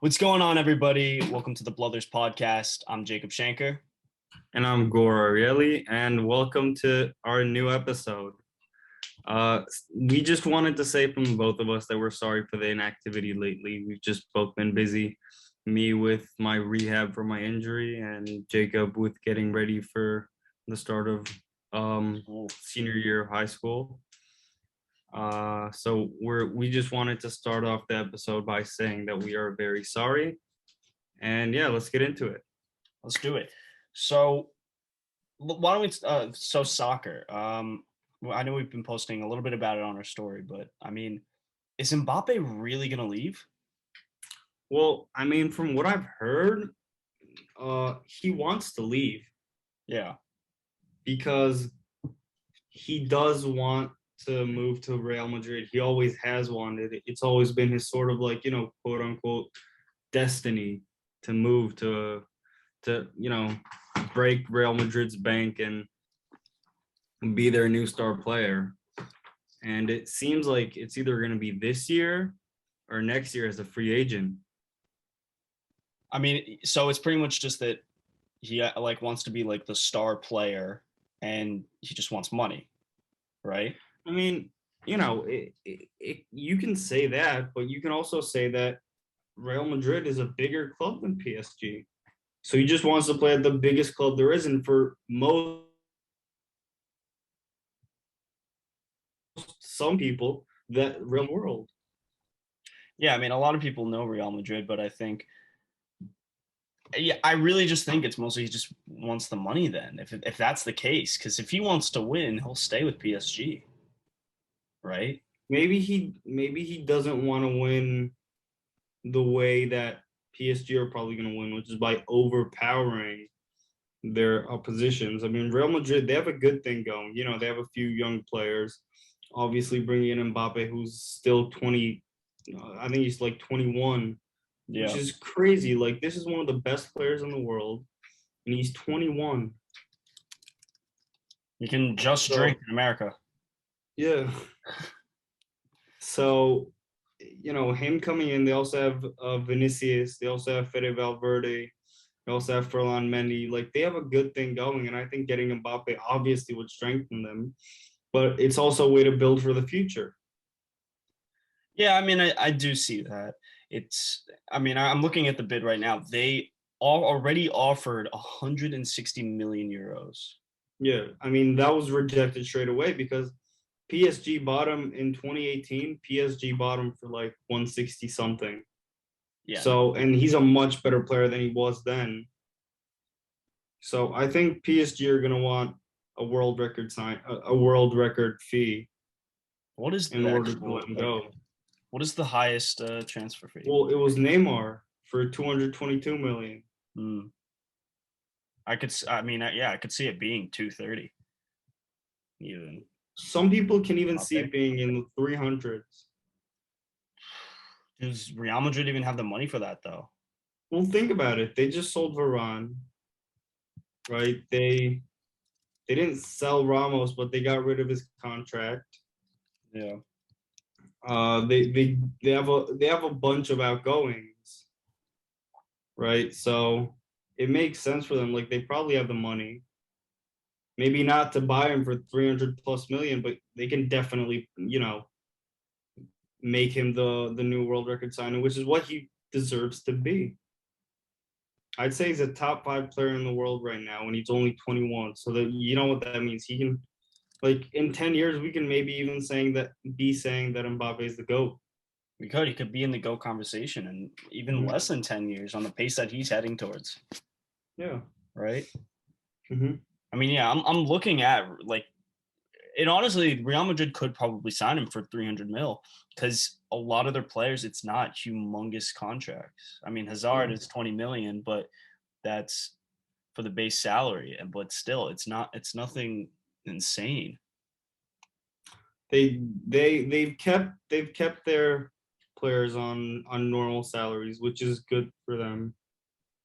What's going on, everybody? Welcome to the Blothers podcast. I'm Jacob Shanker. And I'm Gor Arieli, and welcome to our new episode. We just wanted to say from both of us that we're sorry for the inactivity lately. We've just both been busy. Me with my rehab for my injury, and Jacob with getting ready for the start of senior year of high school. So we just wanted to start off the episode by saying that we are very sorry. And yeah, let's get into it. Let's do it. So why don't we soccer. I know we've been posting a little bit about it on our story, but I mean, is Mbappe really going to leave? Well, I mean, from what I've heard, he wants to leave. Yeah. Because he does want to move to Real Madrid. He always has wanted it. It's always been his sort of like, quote unquote, destiny to move to break Real Madrid's bank and be their new star player. And it seems like it's either going to be this year or next year as a free agent. I mean, so it's pretty much just that he wants to be like the star player and he just wants money, right? I mean, you can say that, but you can also say that Real Madrid is a bigger club than PSG. So he just wants to play at the biggest club there is, and for some people, that real world. Yeah, I mean, a lot of people know Real Madrid, but I really just think it's mostly he just wants the money then, if that's the case. Because if he wants to win, he'll stay with PSG, right? Maybe he doesn't want to win the way that PSG are probably going to win, which is by overpowering their oppositions. I mean, Real Madrid, they have a good thing going. They have a few young players. Obviously, bringing in Mbappe, who's still 20. I think he's like 21. Yeah. Which is crazy. Like, this is one of the best players in the world, and he's 21. You can just drink in America. Yeah. So, him coming in, they also have Vinicius, they also have Fede Valverde, they also have Ferland Mendy. Like, they have a good thing going, and I think getting Mbappe obviously would strengthen them, but it's also a way to build for the future. Yeah, I mean, I do see that. I'm looking at the bid right now. They already offered 160 million euros. Yeah, I mean, that was rejected straight away because PSG bought him in 2018. PSG bought him for like 160 something. Yeah. So, and he's a much better player than he was then. So I think PSG are going to want a world record fee. What is in order to let him go? What is the highest transfer fee? Well, it was Neymar for 222 million. I could see it being 230. Even. Some people can even see it being in the 300s. Does Real Madrid even have the money for that, though? Well, think about it. They just sold Varane, right? They didn't sell Ramos, but they got rid of his contract. Yeah. They have a bunch of outgoings, right? So it makes sense for them. Like, they probably have the money. Maybe not to buy him for 300 plus million, but they can definitely, make him the new world record signing, which is what he deserves to be. I'd say he's a top 5 player in the world right now, and he's only 21. So that you know what that means. He can, like, in 10 years, we can maybe even be saying that Mbappe is the GOAT. He could be in the GOAT conversation, and even less than 10 years on the pace that he's heading towards. Yeah. Right. Mm-hmm. I mean, yeah, I'm looking at and honestly, Real Madrid could probably sign him for 300 mil because a lot of their players, it's not humongous contracts. I mean, Hazard is 20 million, but that's for the base salary, but still, it's nothing insane. They've kept their players on normal salaries, which is good for them.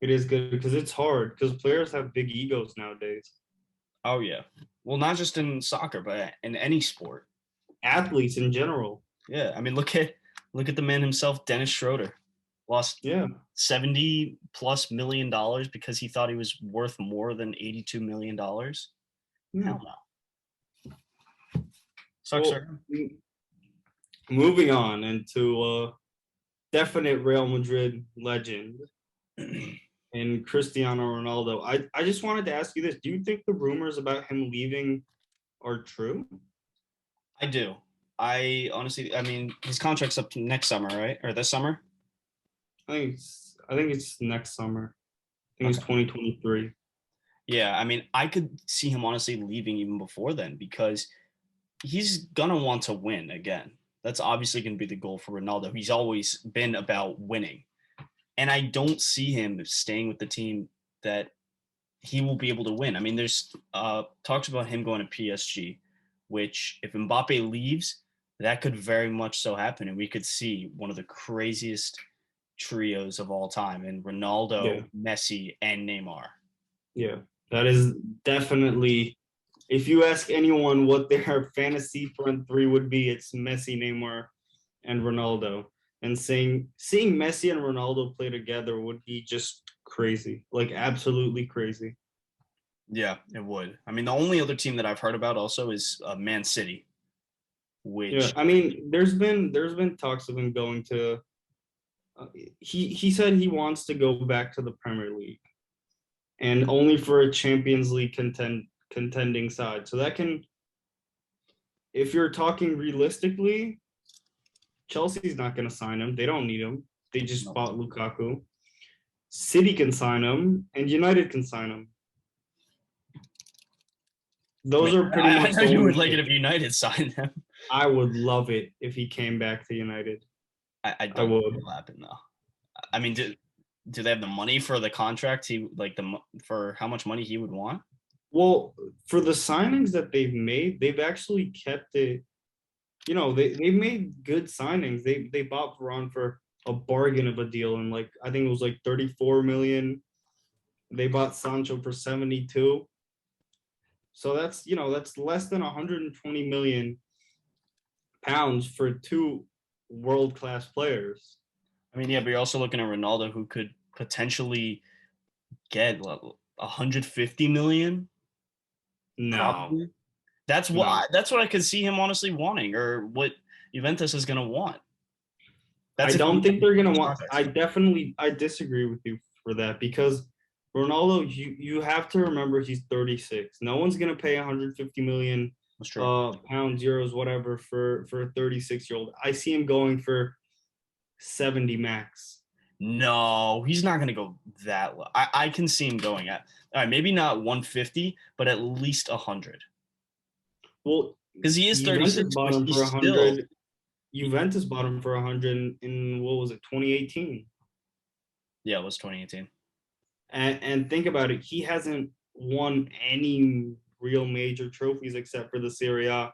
It is good because it's hard because players have big egos nowadays. Oh yeah. Well, not just in soccer, but in any sport. Athletes in general. Yeah, I mean, look at the man himself, Dennis Schroeder. Lost Yeah. $70+ million because he thought he was worth more than $82 million. Yeah. Hell no. Sucks Well, for moving on into definite Real Madrid legend him. and Cristiano Ronaldo. I just wanted to ask you this. Do you think the rumors about him leaving are true? I do. I honestly, I mean, his contract's up to next summer, right? Or this summer? I think it's next summer. I think it's Okay. 2023. Yeah, I mean, I could see him honestly leaving even before then because he's gonna want to win again. That's obviously going to be the goal for Ronaldo. He's always been about winning. And I don't see him staying with the team that he will be able to win. I mean, there's talks about him going to PSG, which if Mbappe leaves, that could very much so happen, and we could see one of the craziest trios of all time in Yeah, Ronaldo, Messi, and Neymar. yeah. That is definitely, if you ask anyone what their fantasy front three would be, it's Messi, Neymar, and Ronaldo. And seeing Messi and Ronaldo play together would be just crazy, like absolutely crazy. Yeah, it would. I mean, the only other team that I've heard about also is Man City, Yeah, which I mean, there's been talks of him going to. He said he wants to go back to the Premier League, and only for a Champions League contending side. So that can, if you're talking realistically, Chelsea's not going to sign him. They don't need him. They just no. bought Lukaku. City can sign him, and United can sign him. I Those mean, are pretty I much know the you only would like it if two. United signed him. I would love it if he came back to United. I I don't think would. it'll happen though. I mean, do they have the money for the contract? He like for how much money he would want? Well, for the signings that they've made, they've actually kept it. They've made good signings. They bought Varane for a bargain of a deal, and like I think it was like 34 million. They bought Sancho for 72. So that's less than 120 million pounds for two world class players. I mean, yeah, but you're also looking at Ronaldo, who could potentially get 150 million, No, probably. That's no. what I could see him honestly wanting, or what Juventus is going to want. I That's if don't think they're gonna his want. contract's I disagree with you for that because Ronaldo, you have to remember he's 36. No one's gonna pay 150 million that's true. pounds, euros, whatever for a 36-year-old. I see him going for 70 max. No, he's not going to go that low. I can see him going at all right, maybe not 150, but at least 100 Well, because he is Juventus 36, bought but him he's for still 100. Juventus bought him for 100 in what was it, 2018? yeah, it was 2018. And think about it, he hasn't won any real major trophies except for the Serie A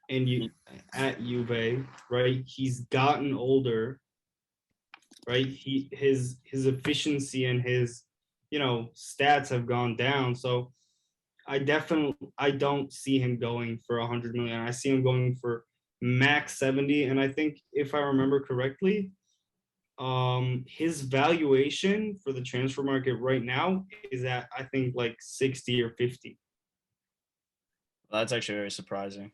and you at Juve, right? He's gotten older, right? His efficiency and his stats have gone down. So I don't see him going for 100 million. I see him going for max 70. And I think if I remember correctly, his valuation for the transfer market right now is at I think like 60 or 50. Well, that's actually very surprising.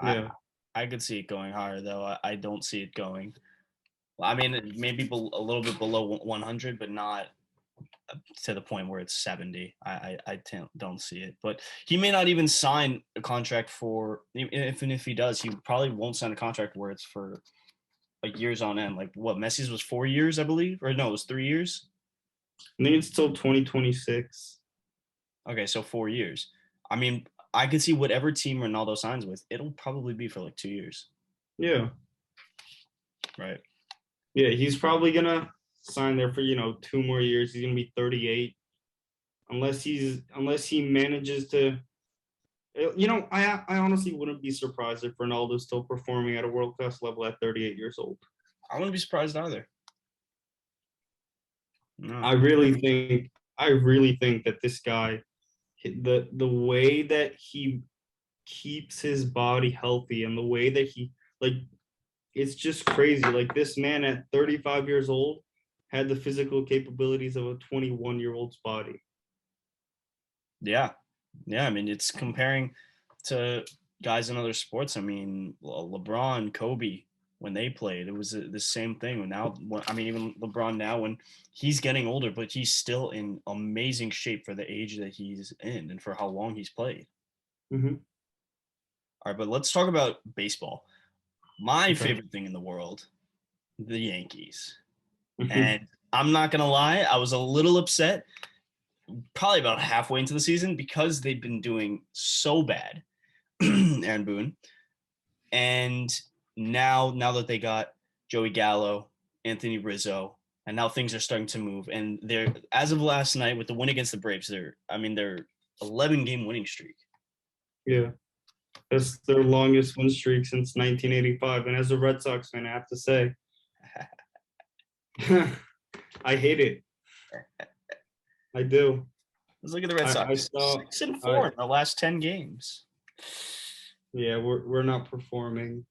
I Yeah. I could see it going higher though. I don't see it going. Well, I mean, maybe a little bit below 100, but not to the point where it's 70. I don't see it. But he may not even sign a contract for, even if he does, he probably won't sign a contract where it's for like years on end. Like what Messi's was 4 years, I believe, or no, it was 3 years. I think it's still 2026. Okay, so 4 years. I mean, I could see whatever team Ronaldo signs with, it'll probably be for like 2 years, Yeah. right? Yeah, he's probably gonna sign there for 2 more years. He's gonna be 38, unless he manages to. I honestly wouldn't be surprised if Ronaldo's still performing at a world class level at 38 years old. I wouldn't be surprised either. No. I really think that this guy, the way that he keeps his body healthy and the way that he like it's just crazy. Like this man at 35 years old had the physical capabilities of a 21-year-old's body. Yeah. Yeah. I mean, it's comparing to guys in other sports. I mean, LeBron, Kobe, when they played, it was the same thing. Now, I mean, even LeBron now, when he's getting older, but he's still in amazing shape for the age that he's in and for how long he's played. Mm-hmm. All right, but let's talk about baseball. My Okay. favorite thing in the world, the Yankees. Mm-hmm. And I'm not going to lie, I was a little upset probably about halfway into the season because they've been doing so bad, Aaron Boone. And now that they got Joey Gallo, Anthony Rizzo, and now things are starting to move. And they're, as of last night with the win against the Braves, they're 11-game winning streak. Yeah. That's their longest win streak since 1985. And as a Red Sox fan, I have to say, I hate it. I do. Let's look at the Red I Sox. saw. 6-4 in the last 10 games. Yeah, we're not performing.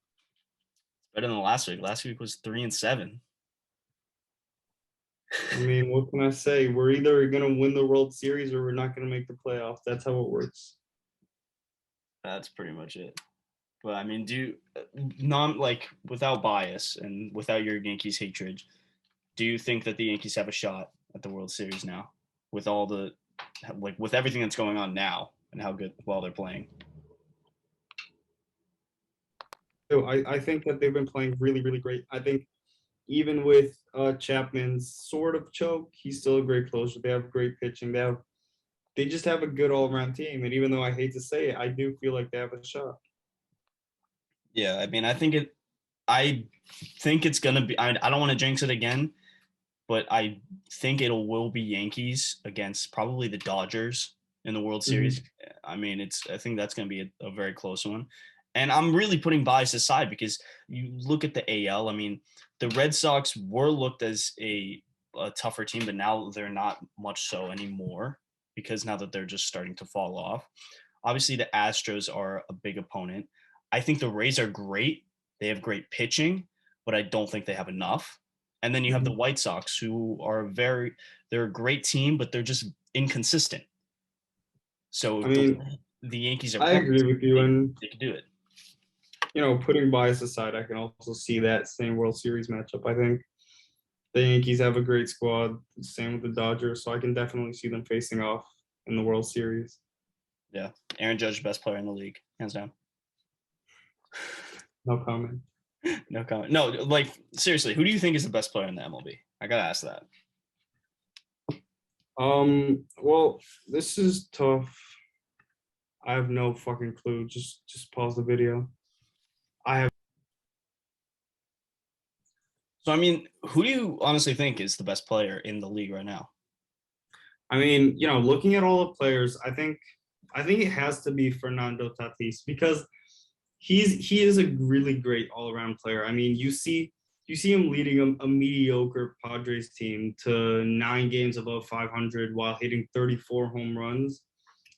Better than last week. Last week was 3-7. I mean, what can I say? We're either gonna win the World Series or we're not gonna make the playoffs. That's how it works. That's pretty much it. But I mean, without bias and without your Yankees hatred, do you think that the Yankees have a shot at the World Series now, with all the with everything that's going on now and how well they're playing? So I think that they've been playing really, really great. I think even with Chapman's sort of choke, he's still a great closer. They have great pitching. They just have a good all around team. And even though I hate to say it, I do feel like they have a shot. Yeah, I mean, I think it's gonna be. I don't want to jinx it again, but I think will be Yankees against probably the Dodgers in the World Series. Mm-hmm. I mean, I think that's going to be a very close one. And I'm really putting bias aside because you look at the AL. I mean, the Red Sox were looked as a tougher team, but now they're not much so anymore because now that they're just starting to fall off. Obviously, the Astros are a big opponent. I think the Rays are great. They have great pitching, but I don't think they have enough. And then you have the White Sox, who are they're a great team, but they're just inconsistent. So I mean, the Yankees are. I agree with you, and they can do it. You know, putting bias aside, I can also see that same World Series matchup. I think the Yankees have a great squad. Same with the Dodgers, so I can definitely see them facing off in the World Series. Yeah, Aaron Judge, best player in the league, hands down. No comment. No comment. No, like seriously, who do you think is the best player in the MLB? I gotta ask that. Well, this is tough. I have no fucking clue. Just pause the video. So I mean, who do you honestly think is the best player in the league right now? I mean, you know, looking at all the players, I think it has to be Fernando Tatis because he is a really great all-around player. I mean, you see him leading a mediocre Padres team to 9 games above 500 while hitting 34 home runs,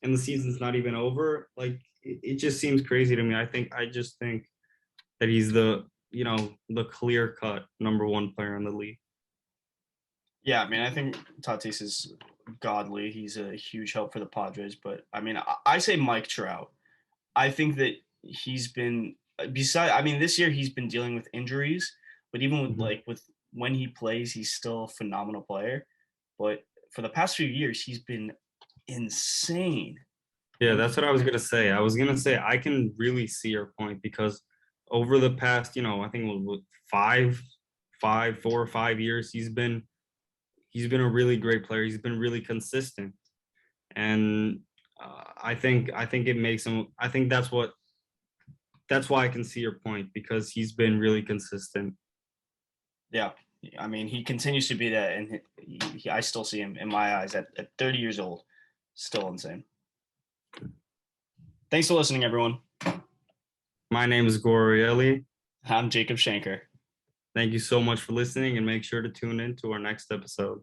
and the season's not even over. Like it just seems crazy to me. I just think that he's the clear-cut number 1 player in the league. Yeah, I mean, I think Tatis is godly. He's a huge help for the Padres, but I mean, I say Mike Trout. I think that he's been this year he's been dealing with injuries, but even with when he plays, he's still a phenomenal player. But for the past few years, he's been insane. Yeah, that's what I was gonna say. I was gonna say I can really see your point because over the past, I think it was 4 or 5 years, he's been a really great player. He's been really consistent, and I think it makes him. I think that's why I can see your point because he's been really consistent. Yeah, I mean, he continues to be that, and I still see him in my eyes at 30 years old, still insane. Thanks for listening, everyone. My name is Gorielli. I'm Jacob Shanker. Thank you so much for listening, and make sure to tune in to our next episode.